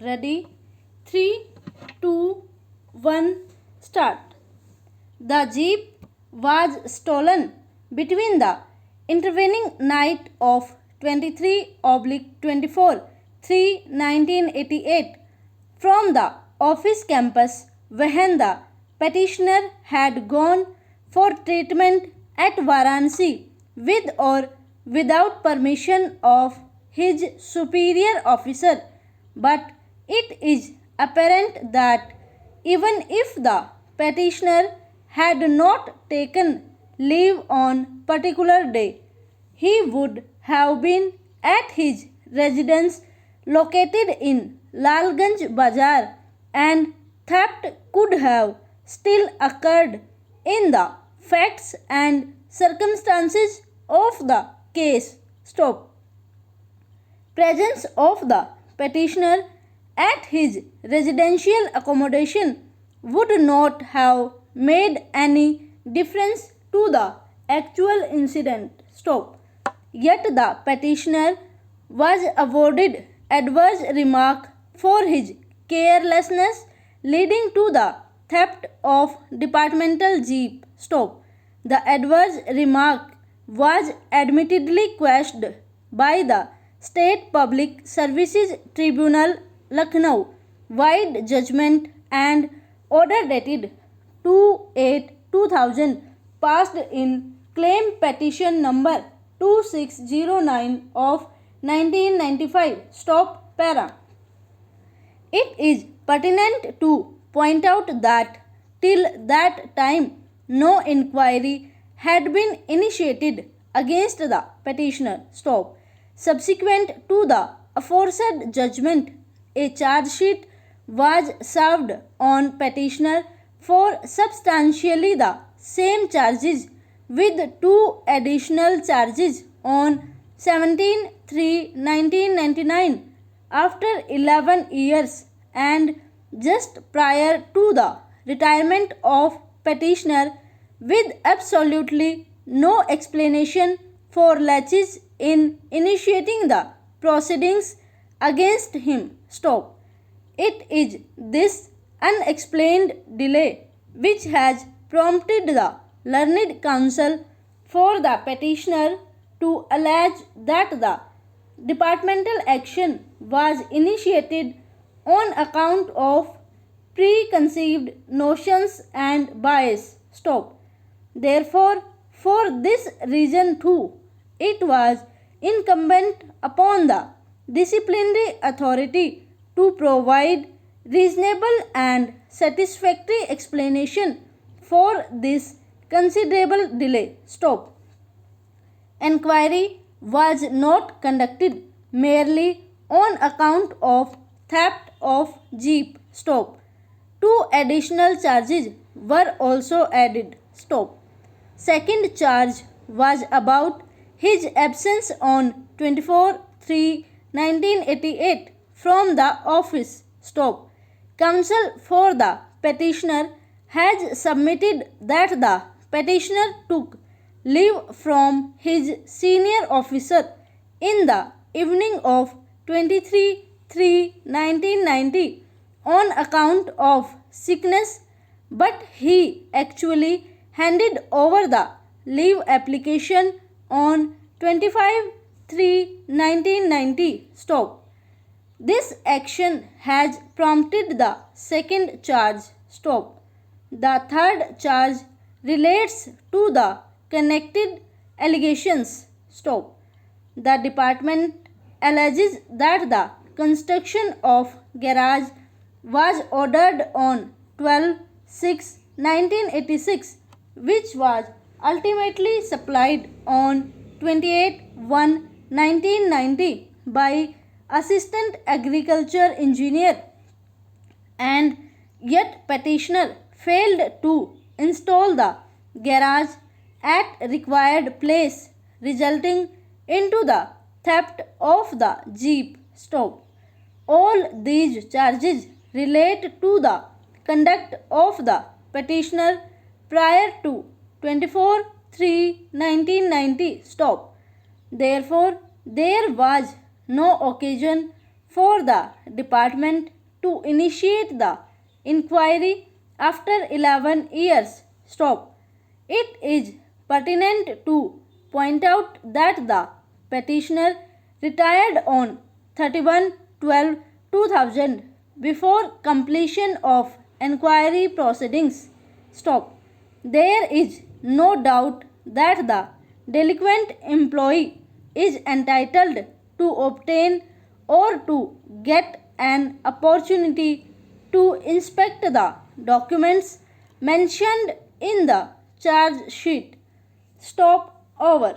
Ready? 3, 2, 1, start. The jeep was stolen between the intervening night of 23/24 3 1988 from the office campus when the petitioner had gone for treatment at Varanasi with or without permission of his superior officer, but it is apparent that even if the petitioner had not taken leave on particular day, he would have been at his residence located in Lalganj Bazar, and theft could have still occurred in the facts and circumstances of the case. Stop. Presence of the petitioner at his residential accommodation would not have made any difference to the actual incident. Stop. Yet the petitioner was awarded adverse remark for his carelessness leading to the theft of departmental jeep. Stop. The adverse remark was admittedly quashed by the State Public Services Tribunal Lucknow wide judgment and order dated 2/8/2000 passed in claim petition number 2609 of 1995. Stop para. It is pertinent to point out that till that time no inquiry had been initiated against the petitioner. Stop. Subsequent to the aforesaid judgment, a charge sheet was served on petitioner for substantially the same charges with two additional charges on 17/3/1999 after 11 years and just prior to the retirement of petitioner with absolutely no explanation for laches in initiating the proceedings against him. Stop. It is this unexplained delay which has prompted the learned counsel for the petitioner to allege that the departmental action was initiated on account of preconceived notions and bias. Stop. Therefore, for this reason too, it was incumbent upon the disciplinary authority to provide reasonable and satisfactory explanation for this considerable delay. Stop. Enquiry was not conducted merely on account of theft of jeep. Stop. Two additional charges were also added. Stop. Second charge was about his absence on 24/3/1988 from the office. Stop. Counsel for the petitioner has submitted that the petitioner took leave from his senior officer in the evening of 23/3/1990 on account of sickness, but he actually handed over the leave application on 25/3/1990. Stop. This action has prompted the second charge. Stop. The third charge relates to the connected allegations. Stop. The department alleges that the construction of garage was ordered on 12/6/1986, which was ultimately supplied on 28/1/1990 by Assistant Agriculture Engineer, and yet petitioner failed to install the garage at required place, resulting into the theft of the jeep. Stop. All these charges relate to the conduct of the petitioner prior to 24/3/1990. Stop. Therefore, there was no occasion for the department to initiate the inquiry after 11 years. Stop. It is pertinent to point out that the petitioner retired on 31/12/2000 before completion of inquiry proceedings. Stop. There is no doubt that the delinquent employee is entitled to obtain or to get an opportunity to inspect the documents mentioned in the charge sheet. Stop. Over.